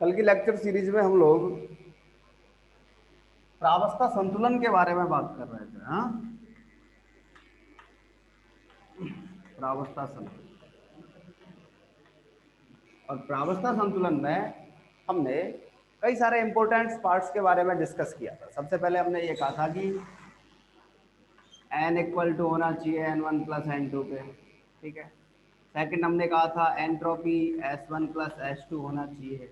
कल की lecture series में हम लोग प्रावस्था संतुलन के बारे में बात कर रहे थे। हाँ, प्रावस्था संतुलन। और प्रावस्था संतुलन में हमने कई सारे इंपॉर्टेंट पार्ट्स के बारे में डिस्कस किया था। सबसे पहले हमने ये कहा था कि n इक्वल टू होना चाहिए n1 प्लस n2 पे, ठीक है। सेकंड हमने कहा था एंट्रोपी S1 प्लस S2 होना चाहिए,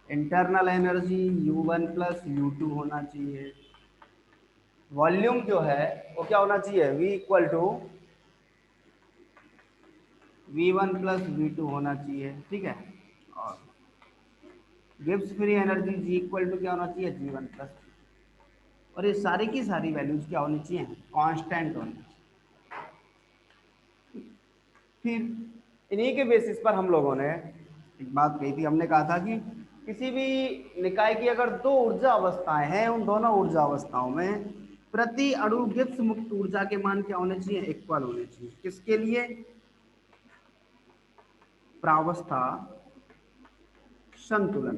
internal energy U1 plus U2 होना चाहिए, वॉल्यूम जो है वो क्या होना चाहिए V equal to V1 plus V2 होना चाहिए, ठीक है। और Gibbs free energy G equal to क्या होना चाहिए G1 प्लस, और ये सारी की सारी वैल्यूज क्या होनी चाहिए कांस्टेंट होनी चाहिए। फिर इन्हीं के बेसिस पर हम लोगों ने एक बात कही थी। हमने कहा था कि किसी भी निकाय की अगर दो ऊर्जा अवस्थाएं हैं, उन दोनों ऊर्जा अवस्थाओं में प्रति अणु गिब्स मुक्त ऊर्जा के मान क्या होने चाहिए इक्वल होने चाहिए। किसके लिए? प्रावस्था संतुलन।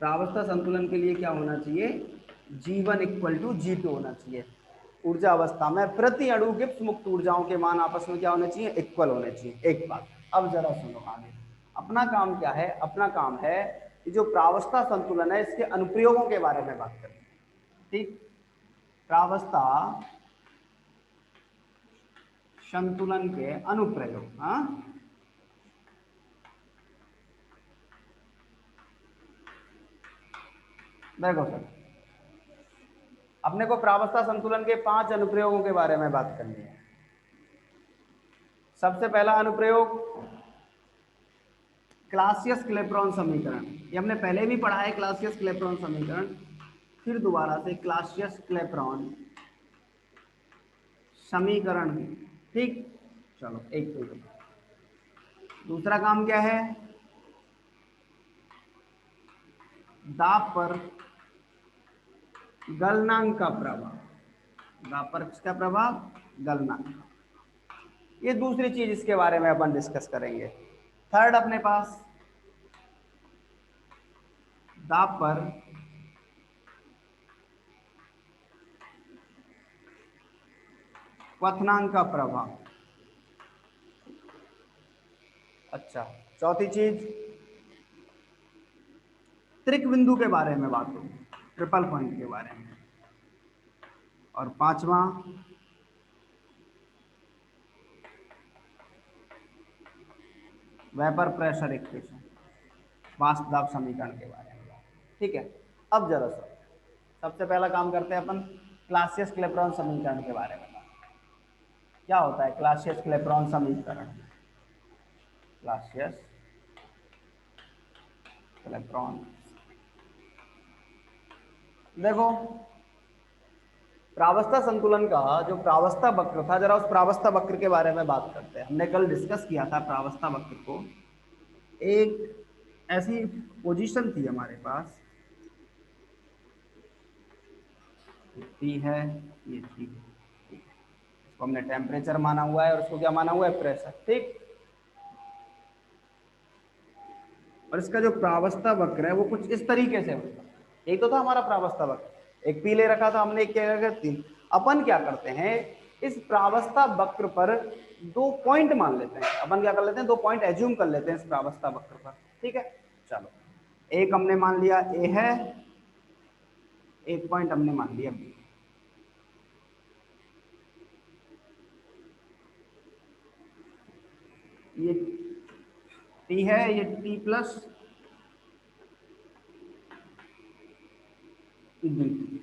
प्रावस्था संतुलन के लिए क्या होना चाहिए G1 इक्वल टू G2 होना चाहिए। ऊर्जा अवस्था में प्रति अणु गिब्स मुक्त ऊर्जाओं के मान आपस में क्या होने चाहिए इक्वल होने चाहिए। एक बात। अब जरा सुनो आगे। अपना काम क्या है? अपना काम है कि जो प्रावस्था संतुलन है इसके अनुप्रयोगों के बारे में बात करें, ठीक। प्रावस्था संतुलन के अनुप्रयोग। हाँ, देखो सर, अपने को प्रावस्था संतुलन के 5 अनुप्रयोगों के बारे में बात करनी है। सबसे पहला अनुप्रयोग क्लासियस क्लेपेरॉन समीकरण। ये हमने पहले भी पढ़ा है क्लासियस क्लेपेरॉन समीकरण, फिर दोबारा से क्लासियस क्लेपेरॉन समीकरण, ठीक। चलो एक तो दूसरा काम क्या है? दाब पर गलनांक का प्रभाव। दाब पर किसका प्रभाव? गलनांक। ये दूसरी चीज इसके बारे में अपन डिस्कस करेंगे। थर्ड अपने पास दाब पर क्वथनांक का प्रभाव। अच्छा, चौथी चीज त्रिक बिंदु के बारे में बात होगी, ट्रिपल पॉइंट के बारे में। और पांचवा वेपर प्रेशर इक्वेशन, वाष्प दाब समीकरण के बारे में, ठीक है। अब जरा सबसे पहला काम करते हैं अपन क्लासियस क्लेपेरॉन समीकरण के बारे में। क्या होता है क्लासियस क्लेपेरॉन समीकरण? क्लासियस क्लेपेरॉन, देखो प्रावस्था संतुलन का जो प्रावस्था वक्र था, जरा उस प्रावस्था वक्र के बारे में बात करते हैं। हमने कल डिस्कस किया था प्रावस्था वक्र को। एक ऐसी पोजीशन थी हमारे पास, टी है, ये टी है, इसको हमने टेम्परेचर माना हुआ है और उसको क्या माना हुआ है प्रेशर, ठीक। और इसका जो प्रावस्था वक्र है वो कुछ इस तरीके से होता है। एक तो था हमारा प्रावस्था वक्र, एक पी ले रखा था हमने, एक क्या रखा तीन। अपन क्या करते हैं इस प्रावस्था वक्र पर 2 पॉइंट मान लेते हैं। अपन क्या कर लेते हैं 2 पॉइंट एज्यूम कर लेते हैं इस प्रावस्था वक्र पर, ठीक है। चलो, एक हमने मान लिया ए है, एक पॉइंट हमने मान लिया बी। ये टी है, ये टी प्लस डी,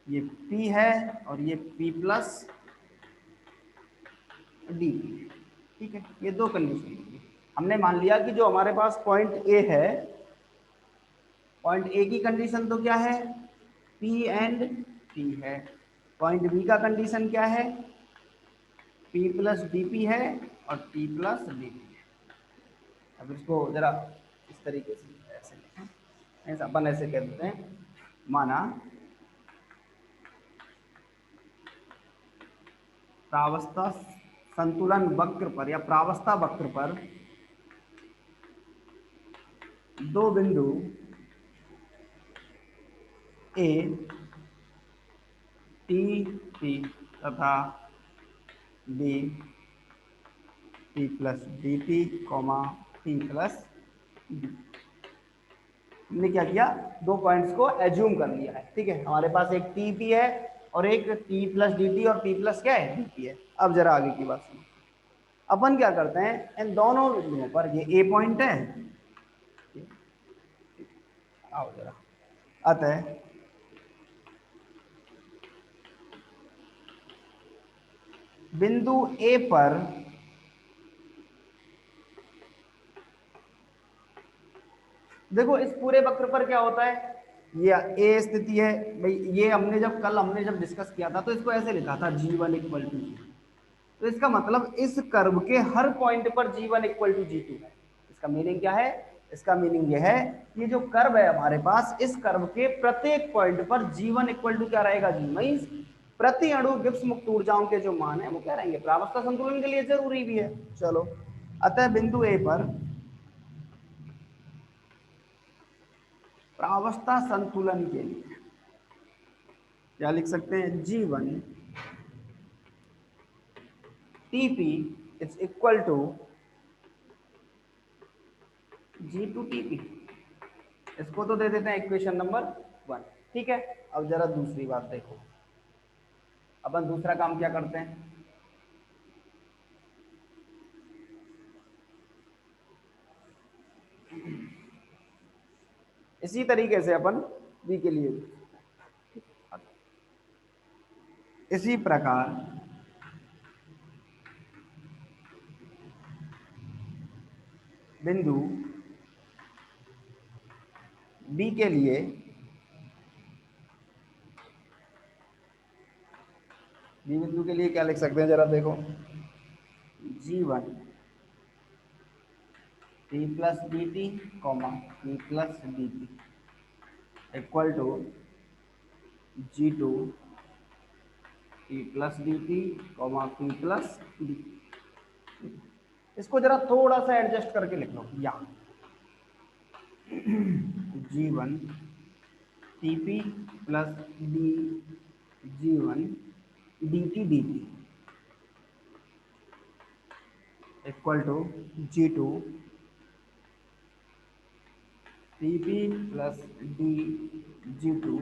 ये पी है और ये पी प्लस डी, ठीक है। ये 2 कंडीशन हमने मान लिया कि जो हमारे पास पॉइंट ए है, पॉइंट ए की कंडीशन तो क्या है पी एंड टी है। पॉइंट बी का कंडीशन क्या है पी प्लस डी पी है और टी प्लस डी पी है। अब इसको जरा इस तरीके से ऐसे लिखें, ऐसा अपन ऐसे कह देते हैं, माना प्रावस्था संतुलन वक्र पर या प्रावस्था वक्र पर दो बिंदु ए टी पी तथा B T plus D P comma T plus D. हमने क्या किया, दो पॉइंट्स को एज्यूम कर लिया है, ठीक है। हमारे पास एक टी पी है और एक टी प्लस डी टी और टी प्लस क्या है, डी पी है। अब जरा आगे की बात सुनो। अपन क्या करते हैं, इन दोनों बिंदुओं पर, ये ए पॉइंट है, आओ जरा, अतः बिंदु ए पर देखो, इस पूरे वक्र पर क्या होता है, ये ए स्थिति है भाई। ये हमने जब डिस्कस किया था तो इसको ऐसे लिखा था G1 इक्वल टू जी। तो इसका मतलब इस कर्व के हर पॉइंट पर G1 इक्वल टू G2 है। इसका मीनिंग क्या है, इसका मीनिंग यह है, ये जो कर्व है हमारे पास, इस कर्व के प्रत्येक पॉइंट पर G1 इक्वल टू क्या रहेगा, जी मीन्स प्रति अणु गिब्स मुक्त ऊर्जाओं के जो मान है वो क्या रहेंगे, प्रावस्था संतुलन के लिए जरूरी भी है। चलो, अतः बिंदु ए पर प्रावस्था संतुलन के लिए क्या लिख सकते हैं, G1 TP is equal to G2 TP। इसको तो दे देते हैं इक्वेशन नंबर 1, ठीक है। अब जरा दूसरी बात देखो, अपन दूसरा काम क्या करते हैं, इसी तरीके से अपन बी के लिए इसी प्रकार बिंदु बी के लिए बी बिंदु के लिए क्या लिख सकते हैं, जरा देखो, G1 T plus D T comma T plus D T equal to G2 T plus D T comma T plus D. इसको जरा थोड़ा सा एडजस्ट करके लिख लो, या G1 T P plus D G1 D T equal to G2 T P plus D G2।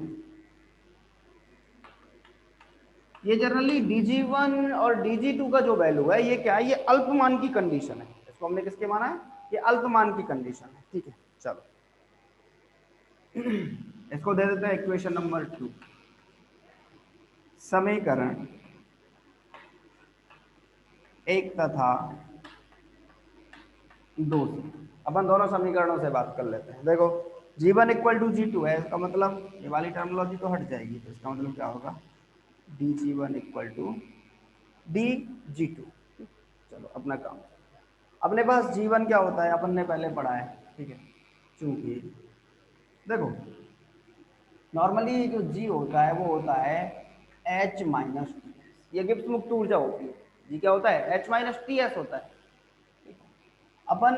ये generally Dg1 और Dg2 का जो वैल्यू है, ये क्या है, ये अल्पमान की कंडीशन है। इसको हमने किसके माना है, ये अल्पमान की कंडीशन है, ठीक है। चलो, इसको दे देते हैं इक्वेशन नंबर 2, समीकरण 1 तथा 2 से। अपन दोनों समीकरणों से बात कर लेते हैं। देखो, G1 इक्वल टू G2 है, इसका मतलब ये वाली टर्मिनोलॉजी तो हट जाएगी, तो इसका मतलब क्या होगा, Dg1 इक्वल टू Dg2। चलो, अपना काम, अपने पास G1 क्या होता है, अपन ने पहले पढ़ा है, ठीक है। चूंकि देखो, नॉर्मली जो G होता है वो होता है H माइनस टी एस, ये गिब्स मुक्त ऊर्जा होती है। G क्या होता है, H माइनस टी एस होता है। अपन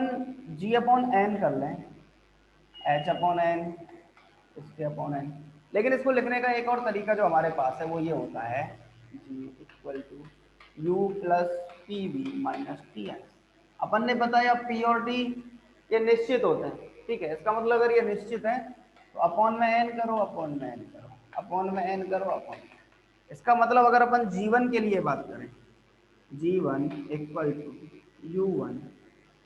G अपॉन एन कर लें, H अपॉन एन, इसके अपॉन एन। लेकिन इसको लिखने का एक और तरीका जो हमारे पास है वो ये होता है, G equal to U plus P V minus T N. अपन ने बताया P और T ये निश्चित होते हैं, ठीक है। इसका मतलब अगर ये निश्चित है तो अपॉन में n करो, अपॉन में n करो, अपॉन में n करो, अपॉन। इसका मतलब अगर अपन G1 के लिए बात करें, G1 इक्वल टू U1,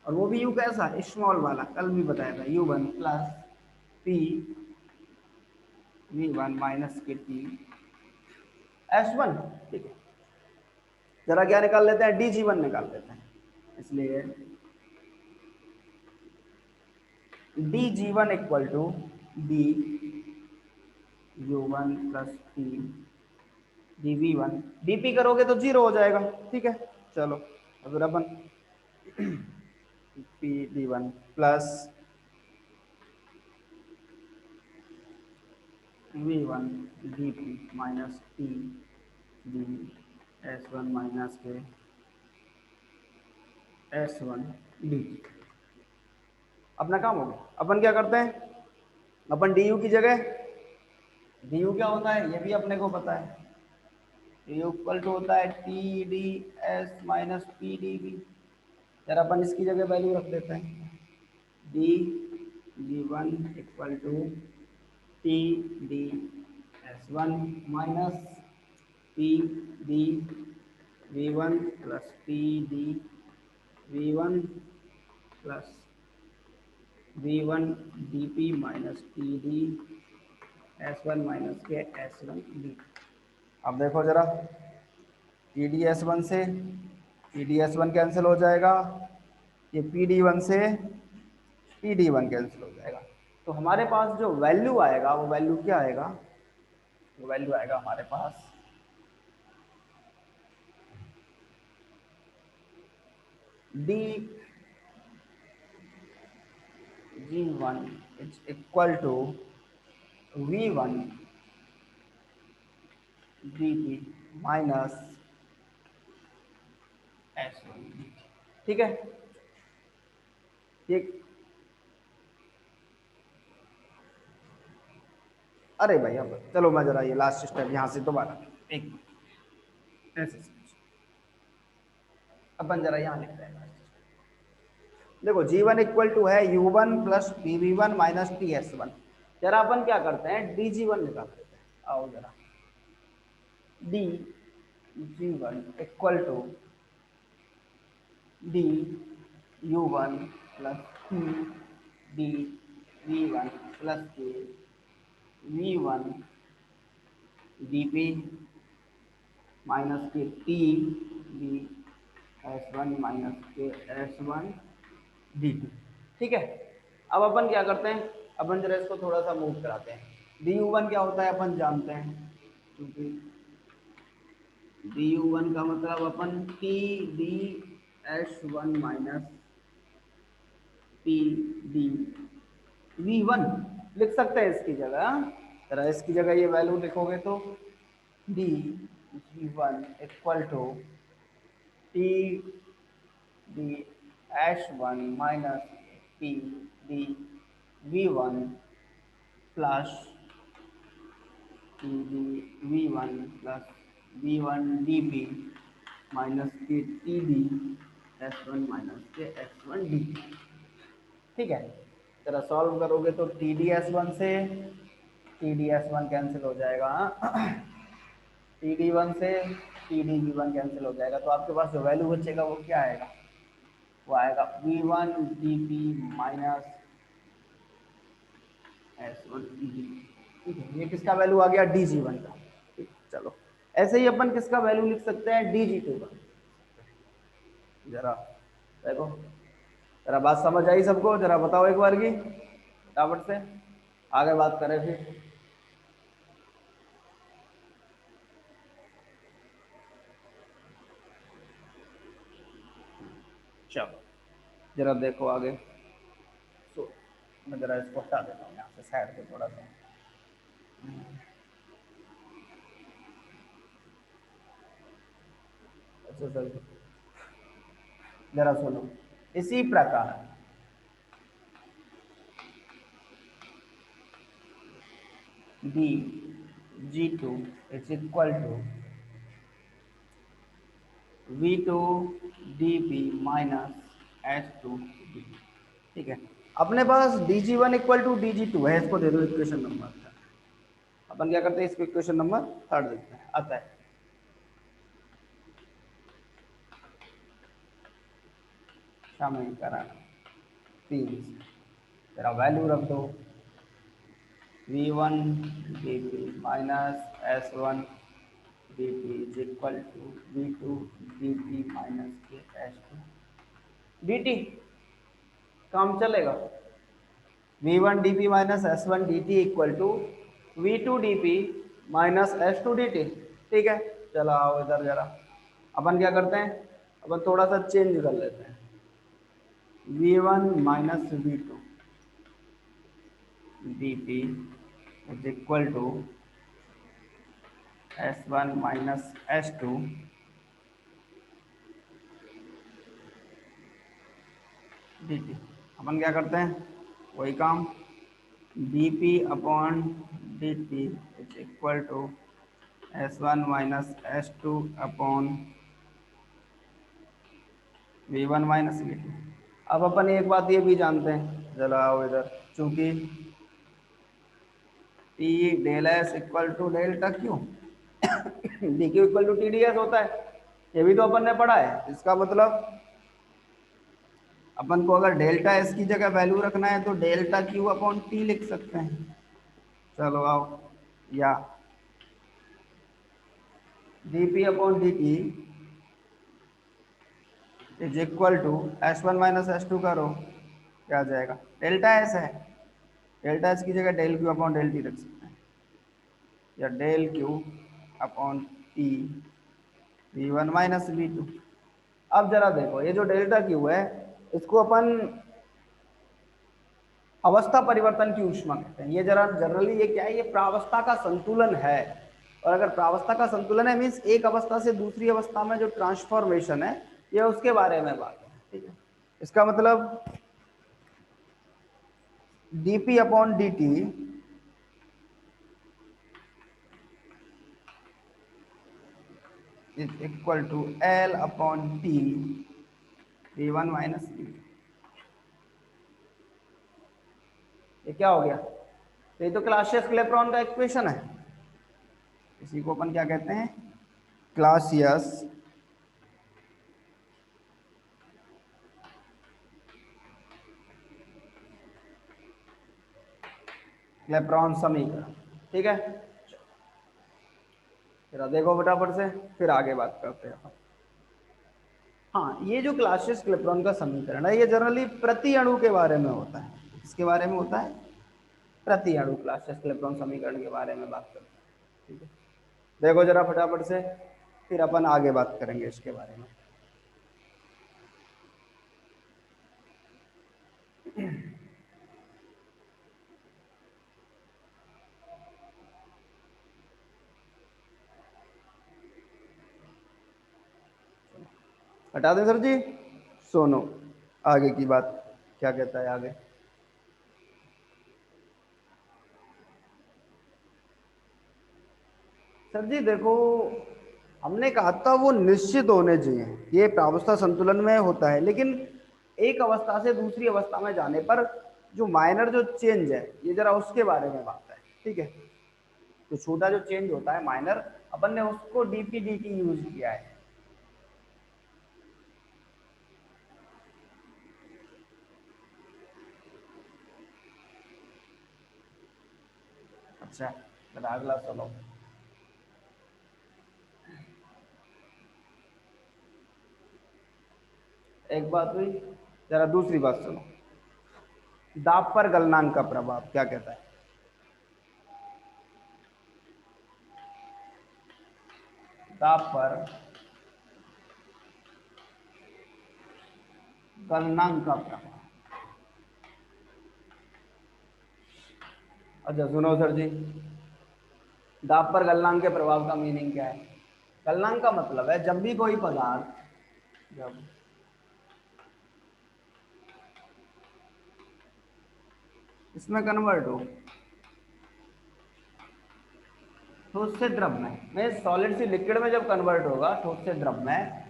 और वो भी यू कैसा, स्मॉल वाला, कल भी बताया था, U1 plus P V1 minus K T S1, ठीक है। जरा क्या निकाल लेते हैं, Dg1 निकाल लेते हैं। इसलिए Dg1 equal to D U1 plus T dV1, dP करोगे तो 0 हो जाएगा, ठीक है। चलो, अगर अपन P D one plus V1 dP minus T D S1 minus K S1 D. अपना काम हो गया। अपन क्या करते हैं, अपन डी यू की जगह, डी यू क्या होता है ये भी अपने को पता है, डी यू इक्वल टू होता है T D S minus P D B. जरा अपन इसकी जगह वैल्यू रख देते हैं, D G one equal to T D S one minus P D V one plus P D V one plus V one D P minus T D S one minus K S one D. अब देखो जरा, T D S one से T D S one cancel हो जाएगा, ये P D one से P D one cancel हो जाएगा। तो हमारे पास जो वैल्यू आएगा वो वैल्यू क्या आएगा, वो वैल्यू आएगा हमारे पास D G one is equal to V one D P minus S one D. ठीक है, ठीक। अरे भाई अब चलो मैं जरा ये लास्ट स्टेप यहाँ से दोबारा एक मिनट ऐसे समझो। अपन जरा यहाँ लिखते हैं, देखो जी वन इक्वल टू है you one plus P we one minus T S one. जरा अपन क्या करते हैं, डी जी वन निकाल लेते हैं। आओ जरा, D G one equal to D U one plus P D V one plus K V one D P minus K T D S one minus K S one D T. ठीक है, अब अपन क्या करते हैं, अपन जरा इसको थोड़ा सा मूव कराते हैं। डी यू वन क्या होता है अपन जानते हैं, क्योंकि डी यू वन का मतलब अपन T D S one minus P D V one लिख सकते हैं इसकी जगह। जरा इसकी जगह ये वैल्यू लिखोगे तो D G one equal to T D S one minus P D V one plus T D V one plus V one D P minus K T D S one minus K S one D. ठीक है, जरा solve करोगे तो T D S one से T D S one cancel हो जाएगा, T D one से T D V one cancel हो जाएगा। तो आपके पास जो वैल्यू बचेगा वो क्या आएगा, वो आएगा V one D P minus S one D. ठीक है, ये किसका वैल्यू आ गया, डी जी वन का। ठीक, चलो ऐसे ही अपन किसका वैल्यू लिख सकते हैं, डी जी टू का। जरा देखो, जरा बात समझ आई सबको, जरा बताओ एक बार की फटाफट से, आगे बात करें फिर। चलो जरा देखो आगे, सो मैं जरा इसको हटा देता हूँ यहाँ से साइड पे थोड़ा सा। अच्छा सर, जरा सुनो, इसी प्रकार D G two is equal to V two D P minus H two D. ठीक है, अपने पास D G one equal to D G two है, इसको दे दो इक्वेशन नंबर। अपन क्या करते हैं, इसको इक्वेशन नंबर थर्ड देते हैं। आता है समीकरण 3, तेरा वैल्यू रख दो V one D P minus S one D P is equal to V two D P minus K S two D T. काम चलेगा, V one D P minus S one D T equal to V two D P minus S two D T. ठीक है, चलो आओ इधर जरा, अपन क्या करते हैं, अपन थोड़ा सा चेंज कर लेते हैं, V one minus V two D P is equal to S one minus S two D T. अपन क्या करते हैं, वही काम, dp upon dt is equal to S1 minus S2 upon V1 minus V2। अब अपन एक बात ये भी जानते हैं, चलो आओ इधर, चूंकि T del S equal to delta Q D Q equal to T D S होता है, ये भी तो अपन ने पढ़ा है। इसका मतलब अपन को अगर डेल्टा एस की जगह वैल्यू रखना है तो डेल्टा क्यू अपॉन टी लिख सकते हैं। चलो आओ, या dp upon dt is equal to S1 minus S2 करो, क्या आ जाएगा, डेल्टा एस है, डेल्टा एस की जगह del Q upon del T रख सकते हैं, या del Q upon T V1 minus V2। अब जरा देखो, ये जो डेल्टा क्यू है इसको अपन अवस्था परिवर्तन की ऊष्मा कहते हैं। ये जरा जनरली ये क्या है, ये प्रावस्था का संतुलन है। और अगर प्रावस्था का संतुलन है मीन्स एक अवस्था से दूसरी अवस्था में जो ट्रांसफॉर्मेशन है, ये उसके बारे में बात है, ठीक है। इसका मतलब dp upon dt is equal to L upon T V1 minus V2। ये क्या हो गया, तो ये तो क्लासियस क्लेपेरॉन का इक्वेशन है। इसी को अपन क्या कहते हैं, क्लासियस क्लेपेरॉन समीकरण, ठीक है। फिर देखो फटाफट से, फिर आगे बात करते हैं। हाँ, ये जो क्लासियस क्लेपेरॉन का समीकरण है ये जनरली प्रति अणु के बारे में होता है। इसके बारे में होता है, प्रति अणु क्लासियस क्लेपेरॉन समीकरण के बारे में बात करते हैं, ठीक है। देखो जरा फटाफट से, फिर अपन आगे बात करेंगे इसके बारे में। हटा दें सर जी, सुनो आगे की बात क्या कहता है आगे। सर जी देखो, हमने कहा था वो निश्चित होने चाहिए, ये प्रावस्था संतुलन में होता है, लेकिन एक अवस्था से दूसरी अवस्था में जाने पर जो माइनर जो चेंज है, ये जरा उसके बारे में बात है, ठीक है। तो छोटा जो चेंज होता है माइनर, अपन ने उसको डीपी डी यूज किया है। अच्छा, अगला चलो, एक बात हुई, जरा दूसरी बात सुनो, दाब पर गलनांक का प्रभाव क्या कहता है। दाब पर गलनांक का प्रभाव। अच्छा सुनो सर जी, दाब पर गलनांक के प्रभाव का मीनिंग क्या है। गलनांक का मतलब है जब भी कोई पदार्थ जब इसमें कन्वर्ट हो ठोस से द्रव में सॉलिड से लिक्विड में जब कन्वर्ट होगा, ठोस से द्रव में,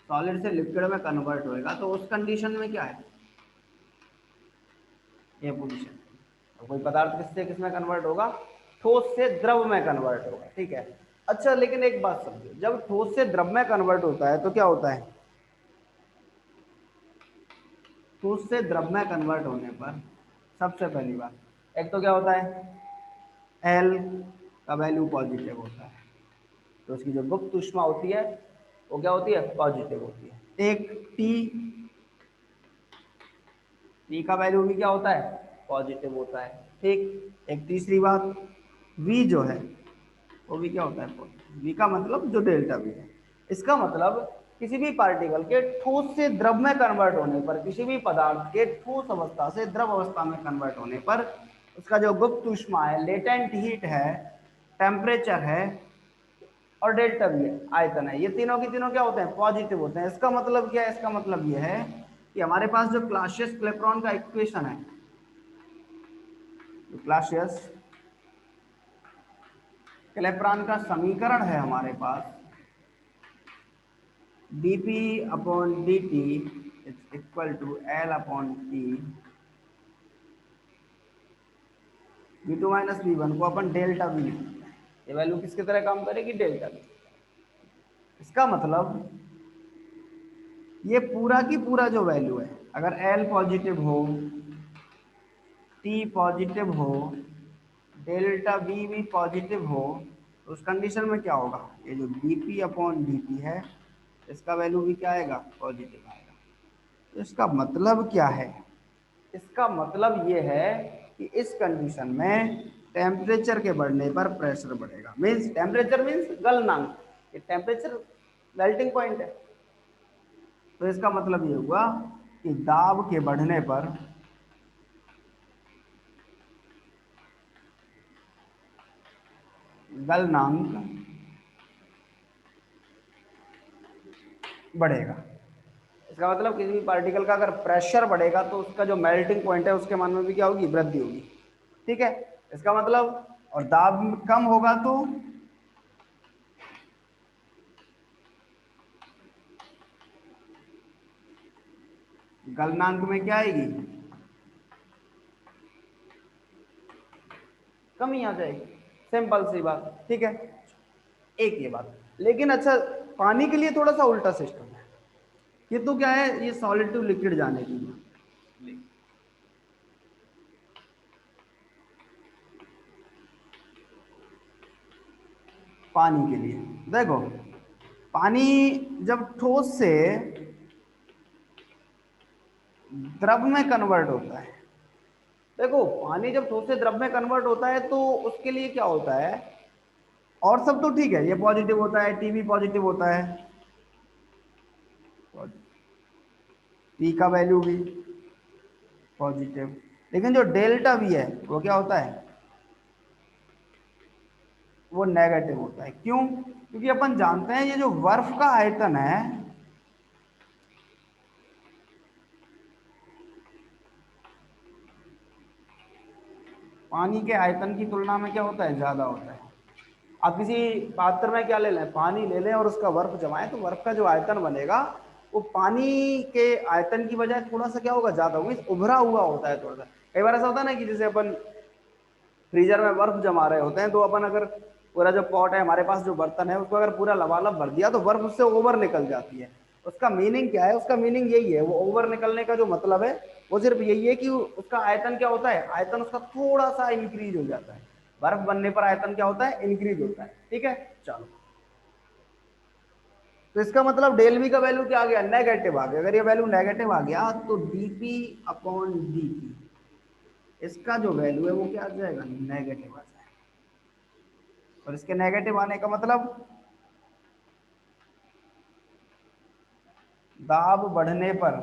सॉलिड से लिक्विड में कन्वर्ट होएगा, तो उस कंडीशन में क्या है, ये पोजीशन। तो कोई पदार्थ किससे किसमें कन्वर्ट होगा, ठोस से द्रव में कन्वर्ट होगा, ठीक है। अच्छा लेकिन एक बात समझो, जब ठोस से द्रव में कन्वर्ट होता है तो क्या होता है, ठोस से द्रव में कन्वर्ट होने पर सबसे पहली बात, एक तो क्या होता है, एल का वैल्यू पॉजिटिव होता है, तो उसकी जो गुप्त ऊष्मा होती है वो क्या होती है, पॉजिटिव होती है। एक टी, टी का वैल्यू भी क्या होता है, पॉजिटिव होता है, ठीक। एक तीसरी बात, वी जो है वो भी क्या होता है, पॉजिटिव। वी का मतलब जो डेल्टा वी है, इसका मतलब किसी भी पार्टिकल के ठोस से द्रव में कन्वर्ट होने पर, किसी भी पदार्थ के ठोस अवस्था से द्रव अवस्था में कन्वर्ट होने पर उसका जो गुप्त ऊष्मा है, लेटेंट हीट है, टेम्परेचर है और डेल्टा वी है, आयतन है, ये तीनों की तीनों क्या होते हैं, पॉजिटिव होते हैं। इसका मतलब क्या है, इसका मतलब ये है कि हमारे पास जो क्लासियस क्लेपेरॉन का इक्वेशन है, क्लासियस क्लेपेरॉन का समीकरण है हमारे पास dp upon dt is equal to L upon T, v2 minus v1 को अपन डेल्टा v, ये वैल्यू किसकी तरह काम करेगी, डेल्टा v। इसका मतलब ये पूरा की पूरा जो वैल्यू है, अगर L पॉजिटिव हो, T पॉजिटिव हो, डेल्टा V भी पॉजिटिव हो, तो उस कंडीशन में क्या होगा, ये जो dp अपॉन dt है इसका वैल्यू भी क्या आएगा, पॉजिटिव आएगा। तो इसका मतलब क्या है, इसका मतलब ये है कि इस कंडीशन में टेम्परेचर के बढ़ने पर प्रेशर बढ़ेगा। मीन्स टेम्परेचर मीन्स गलनांक, ये टेम्परेचर मेल्टिंग पॉइंट है। तो इसका मतलब ये हुआ कि दाब के बढ़ने पर गलनांक बढ़ेगा। इसका मतलब किसी भी पार्टिकल का अगर प्रेशर बढ़ेगा तो उसका जो मेल्टिंग पॉइंट है उसके मान में भी क्या होगी, वृद्धि होगी। ठीक है, इसका मतलब, और दाब कम होगा तो गलनांक में क्या आएगी, कमी आ जाएगी। सिंपल सी बात। ठीक है, एक ये बात। लेकिन अच्छा, पानी के लिए थोड़ा सा उल्टा सिस्टम है। ये तो क्या है, ये सॉलिड टू लिक्विड जाने के लिए, पानी के लिए देखो, पानी जब ठोस से द्रव में कन्वर्ट होता है, देखो पानी जब ठोस से द्रव में कन्वर्ट होता है तो उसके लिए क्या होता है, और सब तो ठीक है, ये पॉजिटिव होता है, टी भी पॉजिटिव होता है, पी का वैल्यू भी पॉजिटिव, लेकिन जो डेल्टा वी है वो क्या होता है, वो नेगेटिव होता है। क्यों, क्योंकि अपन जानते हैं ये जो बर्फ का आयतन है, पानी के आयतन की तुलना में क्या होता है, ज्यादा होता है। आप किसी पात्र में क्या ले लें, पानी ले लें और उसका बर्फ जमाएं तो बर्फ का जो आयतन बनेगा वो पानी के आयतन की बजाय थोड़ा सा क्या होगा, ज्यादा होगा, उभरा हुआ होता है थोड़ा सा। कई बार ऐसा होता है ना कि जैसे अपन फ्रीजर में बर्फ जमा रहे होते हैं, तो अपन अगर पूरा जो पॉट है हमारे पास, जो बर्तन है, उसको अगर पूरा लबालब भर दिया तो बर्फ उससे ओवर निकल जाती है। उसका मीनिंग क्या है, उसका मीनिंग यही है, वो ओवर निकलने का जो मतलब है वो सिर्फ यही है कि उसका आयतन क्या होता है, आयतन उसका थोड़ा सा इंक्रीज हो जाता है। बर्फ बनने पर आयतन क्या होता है, इंक्रीज होता है। ठीक है, चलो, तो इसका मतलब डेल वी का वैल्यू क्या आ गया, नेगेटिव आ गया। अगर ये वैल्यू नेगेटिव आ गया तो डीपी अपॉन डीपी, इसका जो वैल्यू है वो क्या आ जाएगा, नेगेटिव आ जाएगा। और इसके नेगेटिव आने का मतलब दाब बढ़ने पर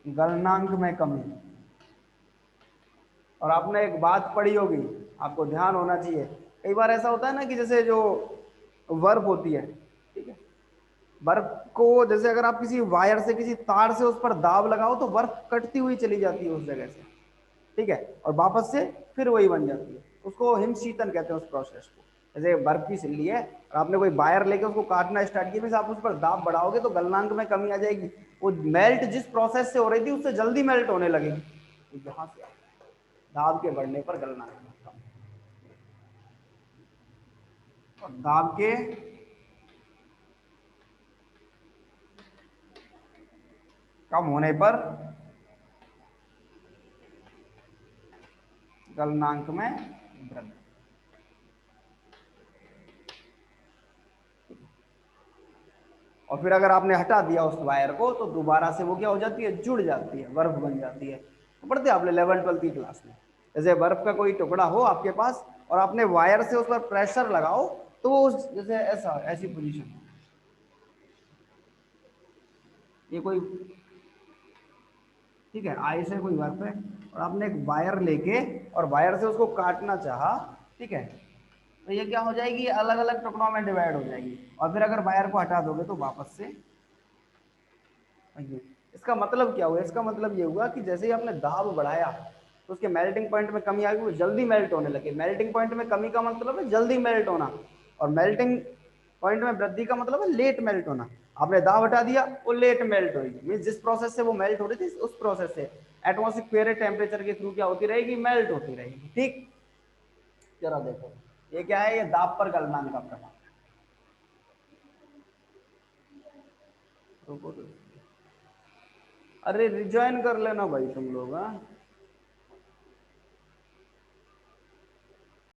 गलनांक में कमी। और आपने एक बात पढ़ी होगी, आपको ध्यान होना चाहिए, कई बार ऐसा होता है ना कि जैसे जो बर्फ होती है, ठीक है, बर्फ को जैसे अगर आप किसी वायर से, किसी तार से उस पर दाब लगाओ तो बर्फ कटती हुई चली जाती है उस जगह से, ठीक है, और वापस से फिर वही बन जाती है। उसको हिमशीतन कहते हैं उस प्रोसेस को। जैसे बर्फ की सिल्ली है और आपने कोई वायर लेके उसको काटना स्टार्ट किया, फिर आप उस पर दाब बढ़ाओगे तो गलनांक में कमी आ जाएगी। वो मेल्ट जिस प्रोसेस से हो रही थी उससे जल्दी मेल्ट होने लगेगी। तो यहाँ से आता है दाब के बढ़ने पर गलनांक में कमी, और दाब के कम होने पर गलनांक में वृद्धि। और फिर अगर आपने हटा दिया उस वायर को तो दोबारा से वो क्या हो जाती है, जुड़ जाती है, बर्फ बन जाती है। तो पढ़ते आपने 11वीं 12वीं की क्लास में, जैसे बर्फ का कोई टुकड़ा हो आपके पास और आपने वायर से उस पर प्रेशर लगाओ तो वो जैसे ऐसा, ऐसी पोजीशन, ये कोई, ठीक है, आई से कोई बर्फ है और आपने एक वायर लेके और वायर से उसको काटना चाहा, ठीक है, तो ये क्या हो जाएगी, अलग अलग टुकड़ों में डिवाइड हो जाएगी। और फिर अगर वायर को हटा दोगे तो वापस से ये इसका मतलब क्या हुआ, इसका मतलब ये हुआ कि जैसे ही आपने दाब बढ़ाया तो उसके मेल्टिंग पॉइंट में कमी आ गई, वो जल्दी मेल्ट होने लगे। मेल्टिंग पॉइंट में कमी का मतलब है जल्दी मेल्ट होना, और मेल्टिंग पॉइंट में वृद्धि का मतलब है लेट मेल्ट होना। आपने दाब हटा दिया, वो लेट मेल्ट होगी, मीन जिस प्रोसेस से वो मेल्ट हो रही थी उस प्रोसेस से एटमॉस्फेरिक टेम्परेचर के थ्रू क्या होती रहेगी, मेल्ट होती रहेगी। ठीक, जरा देखो ये क्या है, ये दाब पर गलनांक का प्रभाव। रुको तो, अरे रिज्वाइन कर लेना भाई तुम लोग। हाँ